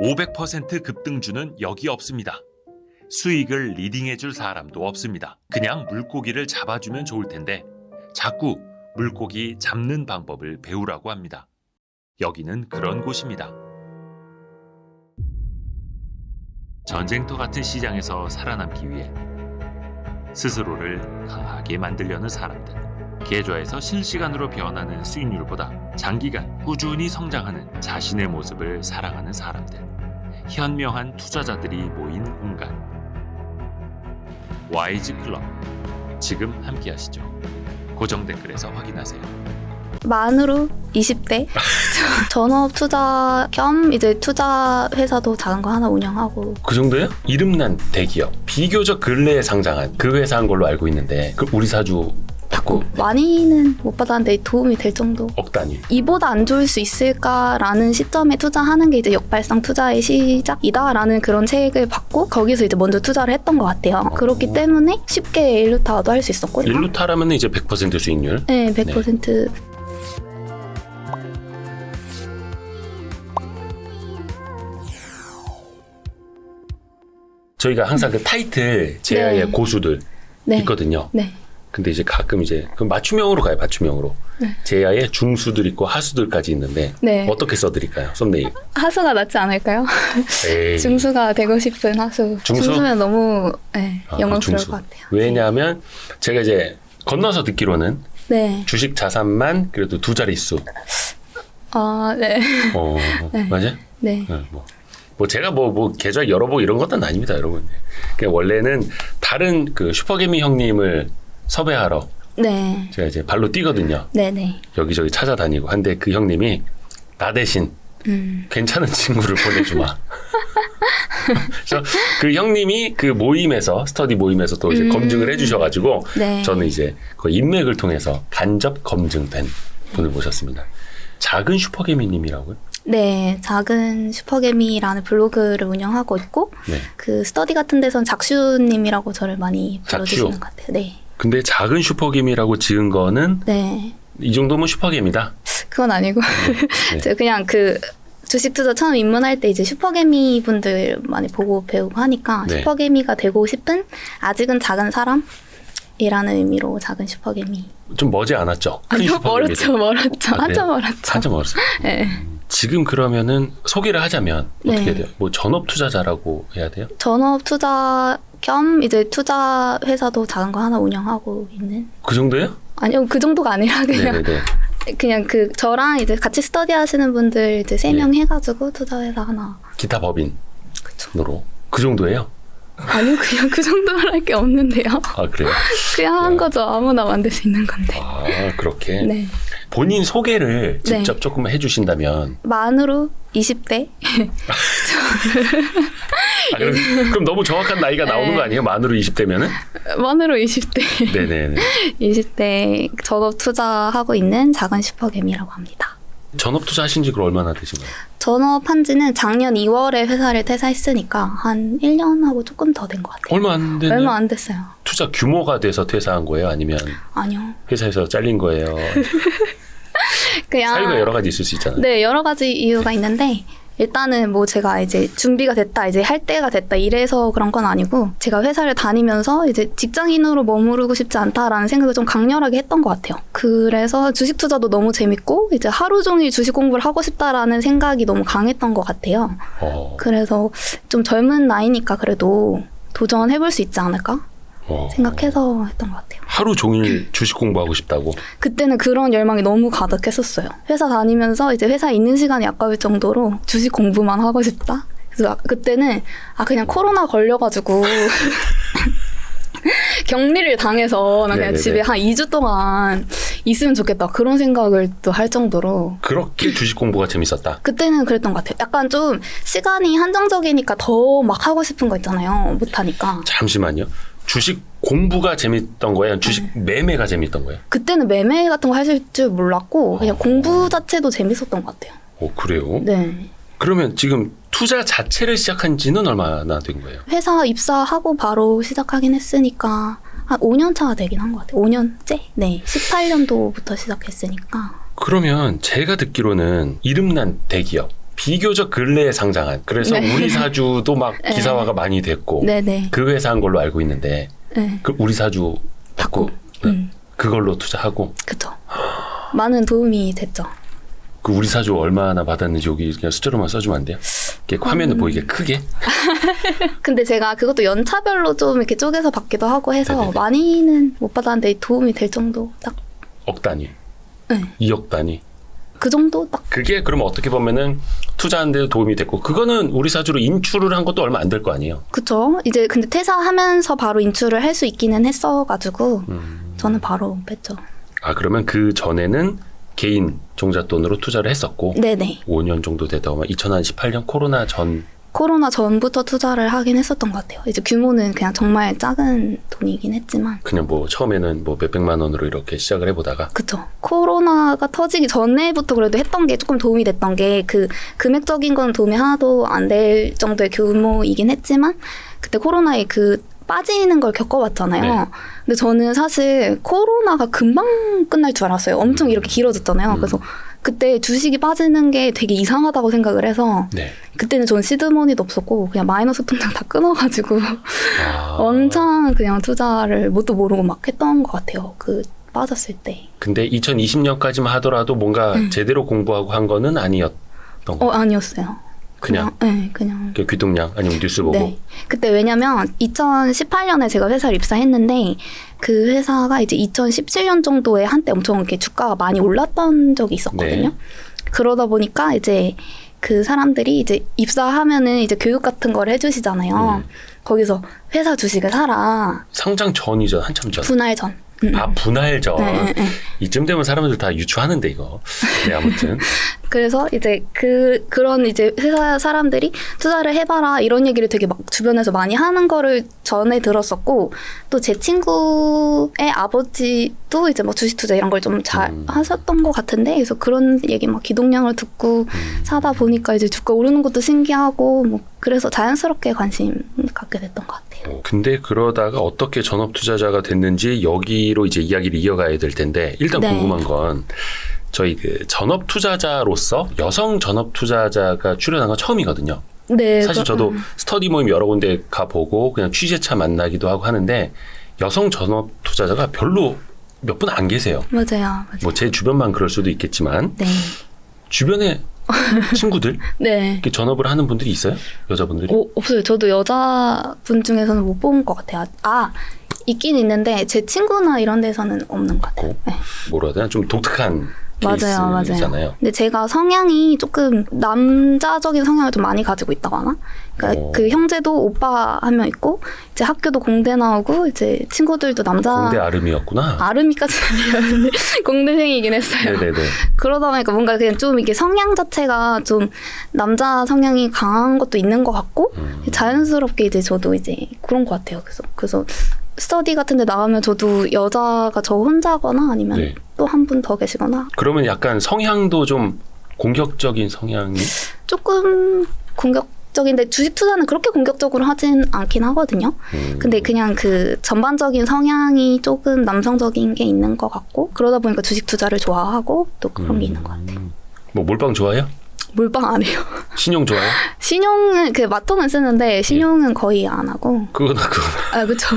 500% 급등주는 여기 없습니다. 수익을 리딩해줄 사람도 없습니다. 그냥 물고기를 잡아주면 좋을 텐데 자꾸 물고기 잡는 방법을 배우라고 합니다. 여기는 그런 곳입니다. 전쟁터 같은 시장에서 살아남기 위해 스스로를 강하게 만들려는 사람들. 계좌에서 실시간으로 변하는 수익률보다 장기간 꾸준히 성장하는 자신의 모습을 사랑하는 사람들. 현명한 투자자들이 모인 공간. 와이즈 클럽. 지금 함께 하시죠. 고정 댓글에서 확인하세요. 만으로 20대 전업 투자 겸 이제 투자 회사도 작은 거 하나 운영하고. 그 정도예요? 이름난 대기업. 비교적 근래에 상장한 그 회사 한 걸로 알고 있는데 그 우리 사주 받고 많이는 못 받았는데 도움이 될 정도. 억 단위. 이보다 안 좋을 수 있을까라는 시점에 투자하는 게 이제 역발상 투자의 시작이다라는 그런 책을 받고 거기서 이제 먼저 투자를 했던 것 같아요. 그렇기 때문에 쉽게 일루타도 할 수 있었거든요. 일루타라면 이제 100% 수익률. 네, 100%. 저희가 항상 그 타이틀 제야의 네. 고수들 네. 있거든요. 네. 근데 이제 가끔 이제 그 맞춤형으로 가요. 맞춤형으로. 네. 제야의 중수들 있고 하수들까지 있는데 네. 어떻게 써드릴까요? 썸네일. 하수가 낫지 않을까요? 에이. 중수가 되고 싶은 하수. 중수? 중수면 너무 아, 영광스러울 중수. 것 같아요. 왜냐하면 제가 이제 건너서 듣기로는 네. 주식 자산만 그래도 두 자릿수. 아, 네. 네. 맞아요? 네. 뭐 제가 뭐 계좌 열어보고 이런 것도 아닙니다, 여러분. 그냥 원래는 다른 그 슈퍼개미 형님을 섭외하러 네. 제가 이제 발로 뛰거든요. 네네. 여기저기 찾아다니고. 한데 그 형님이 나 대신 괜찮은 친구를 보내주마. 그래서 그 형님이 그 모임에서 스터디 모임에서 또 이제 검증을 해주셔가지고 네. 저는 이제 그 인맥을 통해서 간접 검증된 분을 모셨습니다. 작은 슈퍼개미님이라고요? 네, 작은 슈퍼개미라는 블로그를 운영하고 있고 네. 그 스터디 같은 데선 작슈님이라고 저를 많이 불러주시는 작슈. 것 같아요. 네. 근데 작은 슈퍼개미라고 지은 거는 네. 이 정도면 슈퍼개미다. 그건 아니고 네. 제가 그냥 그 주식 투자 처음 입문할 때 이제 슈퍼개미 분들 많이 보고 배우고 하니까 네. 슈퍼개미가 되고 싶은 아직은 작은 사람이라는 의미로 작은 슈퍼개미. 좀 머지 않았죠? 큰 아니요, 슈퍼개미들. 멀었죠. 아, 한참 그래요? 멀었죠. 한참 멀었어요. 네. 지금 그러면은 소개를 하자면 어떻게 네. 돼요? 뭐 전업 투자자라고 해야 돼요? 전업 투자 겸 이제 투자 회사도 작은 거 하나 운영하고 있는. 그 정도예요? 아니요, 그 정도가 아니라 그냥 네네네. 그냥 그 저랑 이제 같이 스터디 하시는 분들 이제 3명 해가지고 투자 회사 하나. 기타 법인으로. 그쵸. 그 정도예요? 아니요, 그냥 그 정도는 할 게 없는데요. 아, 그래요? 그냥 한 거죠. 아무나 만들 수 있는 건데. 아, 그렇게. 네. 본인 소개를 네. 직접 조금 해주신다면. 만으로 20대. 아, 그럼 너무 정확한 나이가 나오는 네. 거 아니에요? 만으로 20대면은? 만으로 20대. 네네네. 20대 전업 투자하고 있는 작은 슈퍼개미라고 합니다. 전업 투자 하신 지 그럼 얼마나 되신 거예요? 전업한 지는 작년 2월에 회사를 퇴사했으니까 한 1년하고 조금 더 된 것 같아요. 얼마 안 됐네요. 얼마 안 됐어요. 투자 규모가 돼서 퇴사한 거예요? 아니면 아니요. 회사에서 잘린 거예요? 그냥 사유가 여러 가지 있을 수 있잖아요. 네, 여러 가지 이유가 있는데 일단은 뭐 제가 이제 준비가 됐다, 이제 할 때가 됐다 이래서 그런 건 아니고 제가 회사를 다니면서 이제 직장인으로 머무르고 싶지 않다라는 생각을 좀 강렬하게 했던 것 같아요. 그래서 주식 투자도 너무 재밌고 이제 하루 종일 주식 공부를 하고 싶다라는 생각이 너무 강했던 것 같아요. 그래서 좀 젊은 나이니까 그래도 도전해볼 수 있지 않을까 생각해서 했던 것 같아요. 하루 종일 주식 공부하고 싶다고? 그때는 그런 열망이 너무 가득했었어요. 회사 다니면서 이제 회사에 있는 시간이 아까울 정도로 주식 공부만 하고 싶다. 그래서 그때는 그냥 코로나 걸려가지고 격리를 당해서 나 그냥 네네네. 집에 한 2주 동안 있으면 좋겠다. 그런 생각을 또 할 정도로. 그렇게 주식 공부가 재밌었다? 그때는 그랬던 것 같아요. 약간 좀 시간이 한정적이니까 더 막 하고 싶은 거 있잖아요. 못하니까. 잠시만요. 주식 공부가 재밌던 거예요? 주식 매매가 재밌던 거예요? 그때는 매매 같은 거 하실 줄 몰랐고 그냥 공부 자체도 재밌었던 것 같아요. 그래요? 네. 그러면 지금 투자 자체를 시작한 지는 얼마나 된 거예요? 회사 입사하고 바로 시작하긴 했으니까 한 5년 차가 되긴 한 것 같아요. 5년째? 네. 18년도부터 시작했으니까. 그러면 제가 듣기로는 이름난 대기업, 비교적 근래에 상장한. 그래서 네. 우리 사주도 막 네. 기사화가 많이 됐고 네네. 그 회사한 걸로 알고 있는데 네. 그 우리 사주 받고 네. 그걸로 투자하고 그쵸. 많은 도움이 됐죠. 그 우리 사주 얼마나 받았는지 여기 그냥 숫자로만 써주면 안 돼요? 이렇게 화면에 보이게 크게? 근데 제가 그것도 연차별로 좀 이렇게 쪼개서 받기도 하고 해서 네네네. 많이는 못 받았는데 도움이 될 정도 딱. 억 단위, 네. 2억 단위. 그 정도 딱. 그게 그러면 어떻게 보면은 투자하는 데도 도움이 됐고 그거는 우리 사주로 인출을 한 것도 얼마 안 될 거 아니에요? 그쵸. 이제 근데 퇴사하면서 바로 인출을 할 수 있기는 했어가지고 저는 바로 뺐죠. 아 그러면 그 전에는 개인 종잣돈으로 투자를 했었고 네네. 5년 정도 되다 보면 2018년 코로나 전 코로나 전부터 투자를 하긴 했었던 것 같아요. 이제 규모는 그냥 정말 작은 돈이긴 했지만. 그냥 뭐 처음에는 뭐 몇백만 원으로 이렇게 시작을 해보다가 그쵸. 코로나가 터지기 전에부터 그래도 했던 게 조금 도움이 됐던 게 그 금액적인 건 도움이 하나도 안 될 정도의 규모이긴 했지만 그때 코로나에 그 빠지는 걸 겪어봤잖아요. 네. 근데 저는 사실 코로나가 금방 끝날 줄 알았어요. 엄청 이렇게 길어졌잖아요. 그래서 그때 주식이 빠지는 게 되게 이상하다고 생각을 해서 네. 그때는 전 시드머니도 없었고 그냥 마이너스 통장 다 끊어가지고 아, 엄청 그냥 투자를 뭣도 모르고 막 했던 것 같아요. 그 빠졌을 때. 근데 2020년까지만 하더라도 뭔가 제대로 공부하고 한 거는 아니었던 거. 아니었어요. 그냥? 네, 그냥. 그 귀동량 아니면 뉴스 보고. 네. 그때 왜냐면 2018년에 제가 회사를 입사했는데 그 회사가 이제 2017년 정도에 한때 엄청 이렇게 주가가 많이 올랐던 적이 있었거든요. 네. 그러다 보니까 그 사람들이 이제 입사하면은 이제 교육 같은 걸 해주시잖아요. 거기서 회사 주식을 사라. 상장 전이죠. 한참 전. 분할 전. 아 분할 전. 네. 이쯤 되면 사람들 다 유추하는데 이거. 네 아무튼. 그래서 이제 그런 이제 회사 사람들이 투자를 해봐라 이런 얘기를 되게 막 주변에서 많이 하는 거를 전에 들었었고 또 제 친구의 아버지도 이제 뭐 주식 투자 이런 걸 좀 잘 하셨던 것 같은데 그래서 그런 얘기 막 기동량을 듣고 사다 보니까 이제 주가 오르는 것도 신기하고 뭐 그래서 자연스럽게 관심 갖게 됐던 것 같아요. 근데 그러다가 어떻게 전업 투자자가 됐는지 여기로 이제 이야기를 이어가야 될 텐데 일단 네. 궁금한 건 저희 그 전업 투자자로서 여성 전업 투자자가 출연한 건 처음이거든요. 네. 사실 저도 스터디 모임 여러 군데 가보고 그냥 취재차 만나기도 하고 하는데 여성 전업 투자자가 별로 몇 분 안 계세요. 맞아요. 뭐 제 주변만 그럴 수도 있겠지만 네. 주변에 친구들 네. 이렇게 전업을 하는 분들이 있어요? 여자분들이? 없어요. 저도 여자분 중에서는 못 본 것 같아요. 있긴 있는데 제 친구나 이런 데서는 없는 것 같아요. 네. 뭐라 해야 되나? 좀 독특한 맞아요. 케이스잖아요. 근데 제가 성향이 조금 남자적인 성향을 좀 많이 가지고 있다거나, 그러니까 그 형제도 오빠 한 명 있고, 이제 학교도 공대 나오고, 이제 친구들도 남자. 공대 아름이었구나. 아름이까지는 아니었는데 공대생이긴 했어요. 네네네. 그러다 보니까 뭔가 그냥 좀 이게 성향 자체가 좀 남자 성향이 강한 것도 있는 것 같고, 자연스럽게 이제 저도 이제 그런 것 같아요. 그래서 스터디 같은 데 나가면 저도 여자가 저 혼자거나 아니면 네. 또 한 분 더 계시거나 그러면 약간 성향도 좀 공격적인 성향이? 조금 공격적인데 주식 투자는 그렇게 공격적으로 하진 않긴 하거든요. 근데 그냥 그 전반적인 성향이 조금 남성적인 게 있는 것 같고 그러다 보니까 주식 투자를 좋아하고 또 그런 게 있는 것 같아요. 뭐 몰빵 좋아해요? 몰빵 안 해요. 신용 좋아해요? 신용은 그 마통은 쓰는데 신용은 거의 안 하고. 그거. 그렇죠.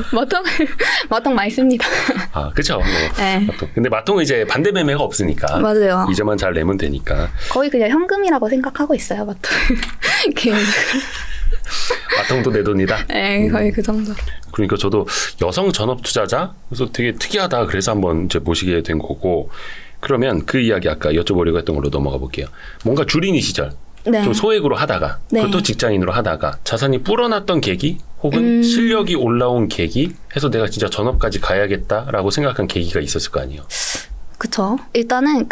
마통 많이 씁니다. 아, 그쵸. 뭐. 네. 마통. 근데 마통은 이제 반대 매매가 없으니까. 맞아요. 이자만 잘 내면 되니까. 거의 그냥 현금이라고 생각하고 있어요, 마통. 개인적으로. 마통도 내 돈이다. 네, 거의 그 정도. 그러니까 저도 여성 전업 투자자? 그래서 되게 특이하다. 그래서 한번 이제 모시게 된 거고. 그러면 그 이야기 아까 여쭤보려고 했던 걸로 넘어가 볼게요. 뭔가 주린이 시절. 네. 좀 소액으로 하다가 네. 그것도 직장인으로 하다가 자산이 불어났던 계기 혹은 실력이 올라온 계기 해서 내가 진짜 전업까지 가야겠다라고 생각한 계기가 있었을 거 아니에요. 그쵸. 일단은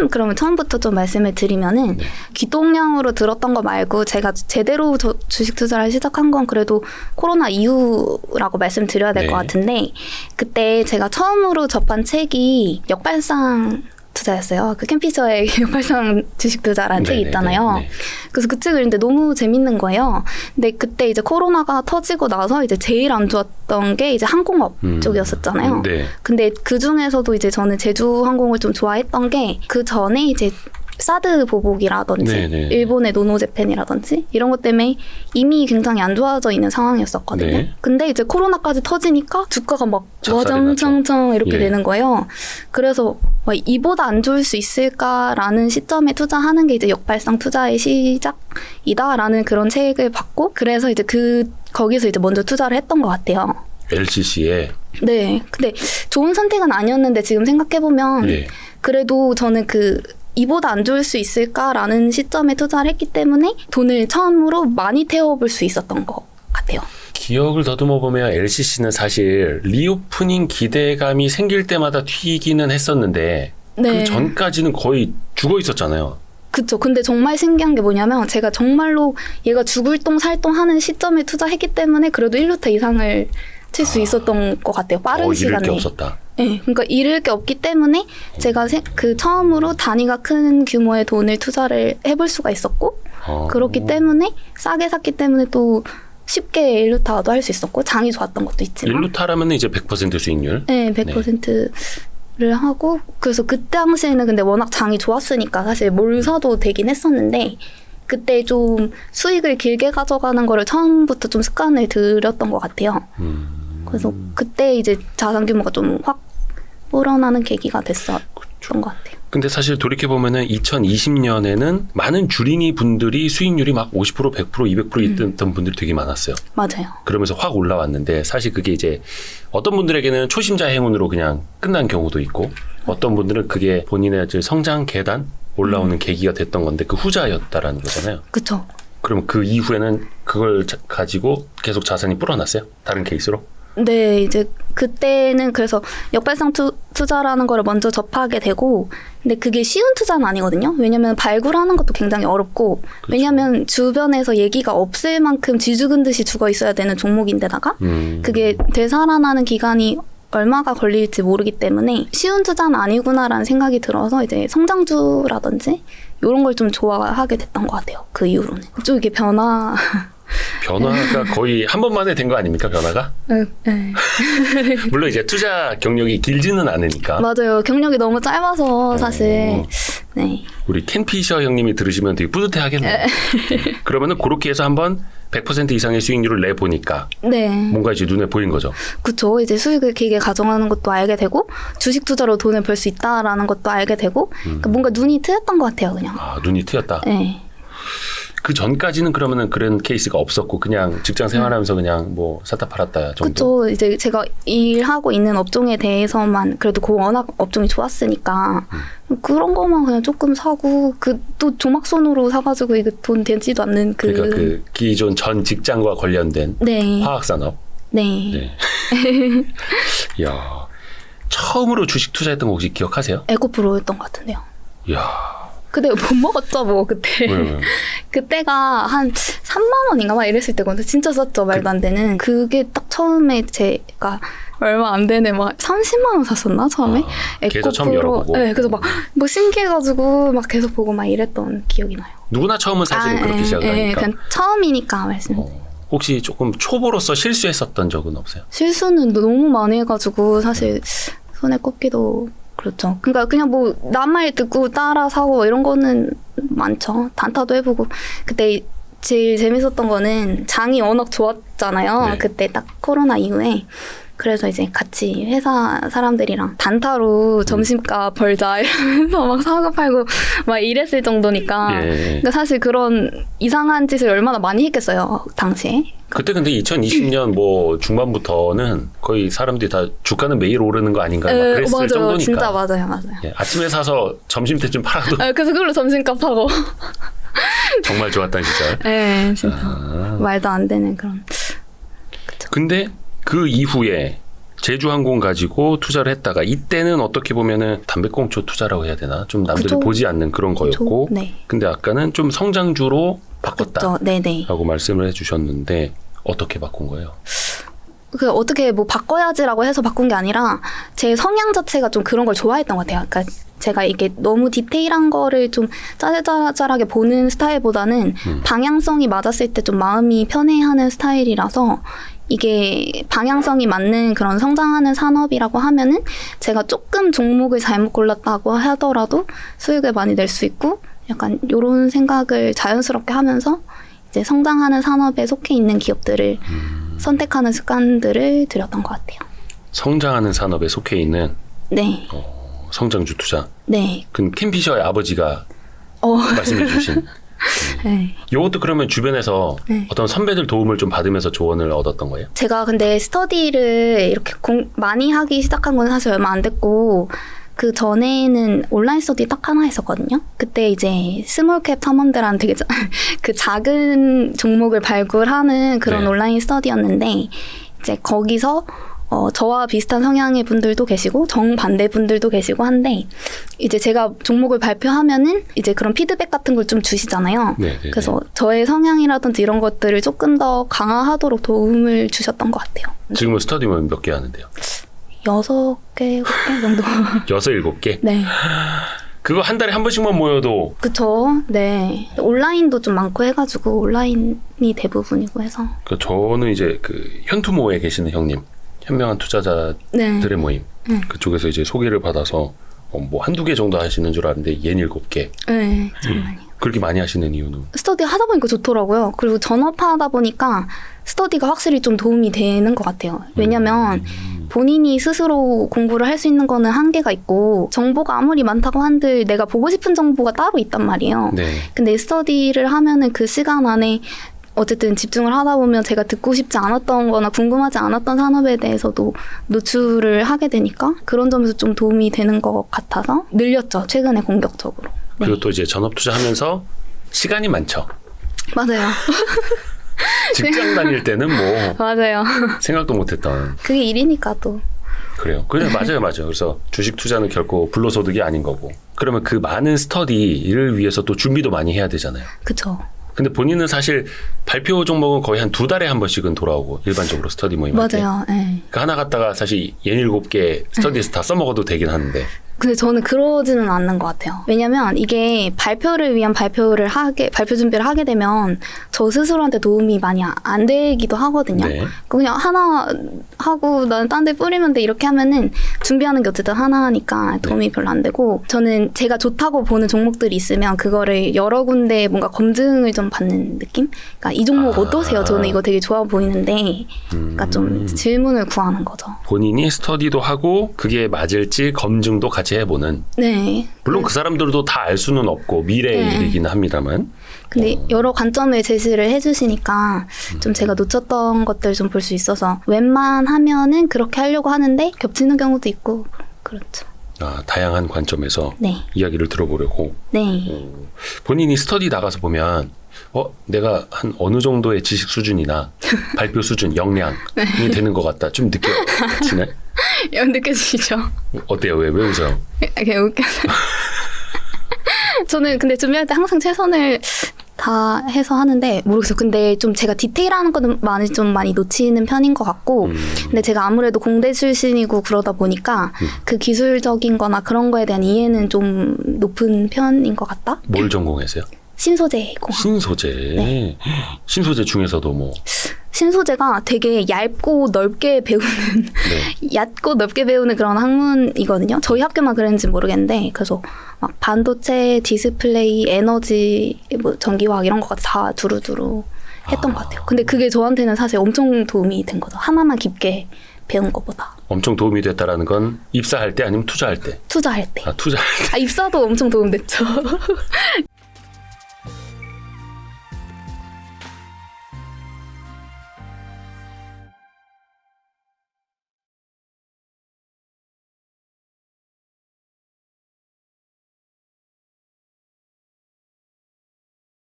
그러면 처음부터 좀 말씀을 드리면은 네. 귀동량으로 들었던 거 말고 제가 제대로 주식 투자를 시작한 건 그래도 코로나 이후라고 말씀드려야 될 것 네. 같은데 그때 제가 처음으로 접한 책이 역발상 투자였어요. 그 캠피서의 역발상 주식 투자라는 책이 있잖아요. 네. 그래서 그 책을 읽는데 너무 재밌는 거예요. 근데 그때 이제 코로나가 터지고 나서 이제 제일 안 좋았던 게 이제 항공업 쪽이었었잖아요. 네. 근데 그 중에서도 이제 저는 제주항공을 좀 좋아했던 게 그 전에 이제 사드 보복이라든지 네네. 일본의 노노재팬이라든지 이런 것 때문에 이미 굉장히 안 좋아져 있는 상황이었었거든요. 네. 근데 이제 코로나까지 터지니까 주가가 막 작살이 와장창창 이렇게 예. 되는 거예요. 그래서 이보다 안 좋을 수 있을까라는 시점에 투자하는 게 이제 역발상 투자의 시작이다라는 그런 책을 받고 그래서 이제 거기서 이제 먼저 투자를 했던 것 같아요. LCC에 네. 근데 좋은 선택은 아니었는데 지금 생각해보면 예. 그래도 저는 이보다 안 좋을 수 있을까라는 시점에 투자를 했기 때문에 돈을 처음으로 많이 태워볼 수 있었던 것 같아요. 기억을 더듬어 보면 LCC는 사실 리오프닝 기대감이 생길 때마다 튀기는 했었는데 네. 그 전까지는 거의 죽어 있었잖아요. 그쵸. 근데 정말 신기한 게 뭐냐면 제가 정말로 얘가 죽을 똥 살똥 하는 시점에 투자했기 때문에 그래도 1루타 이상을 칠 수 있었던 것 같아요. 빠른 잃을 시간에. 게 없었다. 네, 그러니까 잃을 게 없기 때문에 제가 처음으로 단위가 큰 규모의 돈을 투자를 해볼 수가 있었고 그렇기 때문에 싸게 샀기 때문에 또 쉽게 1루타도 할 수 있었고 장이 좋았던 것도 있지만 1루타라면 이제 100% 수익률. 네, 100%를 하고 그래서 그 당시에는 근데 워낙 장이 좋았으니까 사실 뭘 사도 되긴 했었는데 그때 좀 수익을 길게 가져가는 거를 처음부터 좀 습관을 들였던 것 같아요. 그래서 그때 이제 자산 규모가 좀 확 불어나는 계기가 됐었던 것 같아요. 근데 사실 돌이켜보면은 2020년에는 많은 주린이 분들이 수익률이 막 50%, 100%, 200% 있던 분들이 되게 많았어요. 맞아요. 그러면서 확 올라왔는데 사실 그게 이제 어떤 분들에게는 초심자 행운으로 그냥 끝난 경우도 있고 어떤 분들은 그게 본인의 이제 성장 계단 올라오는 계기가 됐던 건데 그 후자였다라는 거잖아요. 그쵸. 그럼 그 이후에는 그걸 가지고 계속 자산이 불어났어요? 다른 케이스로? 네, 이제 그때는 그래서 역발상 투자라는 거를 먼저 접하게 되고 근데 그게 쉬운 투자는 아니거든요. 왜냐면 발굴하는 것도 굉장히 어렵고 그쵸. 왜냐면 주변에서 얘기가 없을 만큼 쥐죽은 듯이 죽어 있어야 되는 종목인데다가 그게 되살아나는 기간이 얼마가 걸릴지 모르기 때문에 쉬운 투자는 아니구나라는 생각이 들어서 이제 성장주라든지 이런 걸 좀 좋아하게 됐던 것 같아요. 그 이후로는. 좀 이게 변화가 거의 한 번만에 된 거 아닙니까, 변화가? 네. 물론 이제 투자 경력이 길지는 않으니까. 맞아요. 경력이 너무 짧아서 사실. 네. 우리 켄피셔 형님이 들으시면 되게 뿌듯해 하겠네요. 그러면은 그렇게 해서 한번 100% 이상의 수익률을 내보니까 네. 뭔가 이제 눈에 보인 거죠. 그쵸. 이제 수익을 길게 가져가는 것도 알게 되고 주식 투자로 돈을 벌 수 있다라는 것도 알게 되고 그러니까 뭔가 눈이 트였던 것 같아요. 그냥. 아, 눈이 트였다. 네. 그 전까지는 그러면은 그런 케이스가 없었고 그냥 직장 생활하면서 그냥 뭐 샀다 팔았다 정도. 그쵸. 이제 제가 일하고 있는 업종에 대해서만 그래도 그 워낙 업종이 좋았으니까 그런 거만 그냥 조금 사고 또 조막손으로 사가지고 이거 돈 되지도 않는 그러니까 그 기존 전 직장과 관련된 네. 화학산업. 네. 네. 이야, 처음으로 주식 투자했던 거 혹시 기억하세요? 에코프로였던 것 같은데요. 이야. 근데 못 먹었죠, 뭐, 그때. 왜? 그때가 한 3만 원인가 막 이랬을 때거든요. 진짜 썼죠, 말도 안 되는. 그게 딱 처음에 제가 얼마 안 되네, 막 30만 원 샀었나, 처음에? 계속 처음 열어보고. 네, 그래서 막 신기해가지고 막 계속 보고 막 이랬던 기억이 나요. 누구나 처음은 사실은 그렇게 시작을 하니까. 그냥 처음이니까 말씀. 혹시 조금 초보로서 실수했었던 적은 없어요? 실수는 너무 많이 해가지고 사실 손에 꼽기도 그렇죠. 그러니까 그냥 뭐 남 말 듣고 따라 사고 이런 거는 많죠. 단타도 해보고 그때 제일 재밌었던 거는 장이 워낙 좋았잖아요. 네. 그때 딱 코로나 이후에. 그래서 이제 같이 회사 사람들이랑 단타로 점심값 벌자 이러면서 막 사고 팔고 막 이랬을 정도니까. 예. 그러니까 사실 그런 이상한 짓을 얼마나 많이 했겠어요, 당시에. 그때 근데 2020년 뭐 중반부터는 거의 사람들이 다 주가는 매일 오르는 거 아닌가 막 그랬을 맞아요. 정도니까. 진짜 맞아요. 예, 아침에 사서 점심 때쯤 팔아도 그래서 그걸로 점심값 하고. 정말 좋았다는 시절. 네, 진짜. 아. 말도 안 되는 그런. 근데 그 이후에 제주항공 가지고 투자를 했다가 이때는 어떻게 보면은 담배꽁초 투자라고 해야 되나? 좀 남들이 그쵸. 보지 않는 그런 거였고. 네. 근데 아까는 좀 성장주로 바꿨다. 그렇죠. 네네. 라고 말씀을 해주셨는데 어떻게 바꾼 거예요? 그 어떻게 뭐 바꿔야지라고 해서 바꾼 게 아니라 제 성향 자체가 좀 그런 걸 좋아했던 것 같아요. 그러니까 제가 이게 너무 디테일한 거를 좀 짜잘짜잘하게 보는 스타일보다는 방향성이 맞았을 때 좀 마음이 편해하는 스타일이라서 이게 방향성이 맞는 그런 성장하는 산업이라고 하면은 제가 조금 종목을 잘못 골랐다고 하더라도 수익을 많이 낼 수 있고 약간 이런 생각을 자연스럽게 하면서 이제 성장하는 산업에 속해 있는 기업들을 선택하는 습관들을 들였던 것 같아요. 성장하는 산업에 속해 있는 네. 성장주 투자. 네. 그 킴 피셔의 아버지가 말씀해 주신. 네. 이것도 그러면 주변에서 네. 어떤 선배들 도움을 좀 받으면서 조언을 얻었던 거예요? 제가 근데 스터디를 이렇게 많이 하기 시작한 건 사실 얼마 안 됐고 그 전에는 온라인 스터디 딱 하나 했었거든요. 그때 이제 스몰캡 탐험대라는 되게 그 작은 종목을 발굴하는 그런 네. 온라인 스터디였는데 이제 거기서 저와 비슷한 성향의 분들도 계시고 정반대 분들도 계시고 한데 이제 제가 종목을 발표하면은 이제 그런 피드백 같은 걸 좀 주시잖아요. 네, 네, 그래서 저의 성향이라든지 이런 것들을 조금 더 강화하도록 도움을 주셨던 것 같아요. 지금은 스터디면 몇 개 하는데요? 6개, 5개 정도. 6, 7개? 네. 그거 한 달에 한 번씩만 모여도 그쵸. 네. 온라인도 좀 많고 해가지고 온라인이 대부분이고 해서. 저는 이제 그 현투모에 계시는 형님, 현명한 투자자들의 네. 모임 그쪽에서 이제 소개를 받아서 뭐 한두 개 정도 하시는 줄 알았는데 67개. 네. 정말요. 그렇게 많이 하시는 이유는? 스터디 하다 보니까 좋더라고요. 그리고 전업하다 보니까 스터디가 확실히 좀 도움이 되는 것 같아요. 왜냐면 본인이 스스로 공부를 할 수 있는 거는 한계가 있고 정보가 아무리 많다고 한들 내가 보고 싶은 정보가 따로 있단 말이에요. 네. 근데 스터디를 하면은 그 시간 안에 어쨌든 집중을 하다 보면 제가 듣고 싶지 않았던 거나 궁금하지 않았던 산업에 대해서도 노출을 하게 되니까 그런 점에서 좀 도움이 되는 것 같아서 늘렸죠. 최근에 공격적으로. 네. 그리고 또 이제 전업 투자하면서 시간이 많죠. 맞아요. 직장 다닐 때는 뭐 맞아요. 생각도 못했던. 그게 일이니까 또. 그래요. 그래 맞아요. 그래서 주식 투자는 결코 불로소득이 아닌 거고. 그러면 그 많은 스터디를 위해서 또 준비도 많이 해야 되잖아요. 그쵸. 근데 본인은 사실 발표 종목은 거의 한 2달에 한 번씩은 돌아오고 일반적으로 스터디 모임 할 때. 맞아요. 네. 그 하나 갖다가 사실 67개 스터디에서 다 써먹어도 되긴 하는데. 근데 저는 그러지는 않는 것 같아요. 왜냐면 이게 발표를 위한 발표 준비를 하게 되면 저 스스로한테 도움이 많이 안 되기도 하거든요. 네. 그냥 하나 하고 나는 딴 데 뿌리면 돼 이렇게 하면은 준비하는 게 어쨌든 하나니까 도움이 별로 안 되고 저는 제가 좋다고 보는 종목들이 있으면 그거를 여러 군데 뭔가 검증을 좀 받는 느낌? 그러니까 이 종목 어떠세요? 저는 이거 되게 좋아 보이는데 그러니까 좀 질문을 구하는 거죠. 본인이 스터디도 하고 그게 맞을지 검증도 같이 해보는. 네. 물론 그 사람들도 다 알 수는 없고 미래의 네. 일이긴 합니다만. 근데 여러 관점을 제시를 해주시니까 좀 제가 놓쳤던 것들 좀 볼 수 있어서 웬만하면은 그렇게 하려고 하는데 겹치는 경우도 있고 그렇죠. 다양한 관점에서 네. 이야기를 들어보려고. 네. 본인이 스터디 나가서 보면 내가 한 어느 정도의 지식 수준이나 발표 수준, 역량이 되는 것 같다. 좀 느껴지나요? 느껴지시죠? 어때요? 왜 웃어요? 그냥 웃겨서. 저는 근데 준비할 때 항상 최선을 다 해서 하는데 모르겠어요. 근데 좀 제가 디테일한 거는 많이 놓치는 편인 것 같고 근데 제가 아무래도 공대 출신이고 그러다 보니까 그 기술적인 거나 그런 거에 대한 이해는 좀 높은 편인 것 같다? 뭘 전공했어요? 신소재 공학. 신소재. 네. 신소재 중에서도 뭐. 신소재가 되게 얇고 넓게 배우는 얕고 넓게 배우는 그런 학문이거든요. 저희 학교만 그랬는지 모르겠는데 그래서 막 반도체, 디스플레이, 에너지, 뭐 전기화학 이런 거까지 다 두루두루 했던 것 같아요. 근데 그게 저한테는 사실 엄청 도움이 된 거죠. 하나만 깊게 배운 것보다. 엄청 도움이 됐다라는 건 입사할 때 아니면 투자할 때? 투자할 때. 투자할 때. 입사도 엄청 도움됐죠.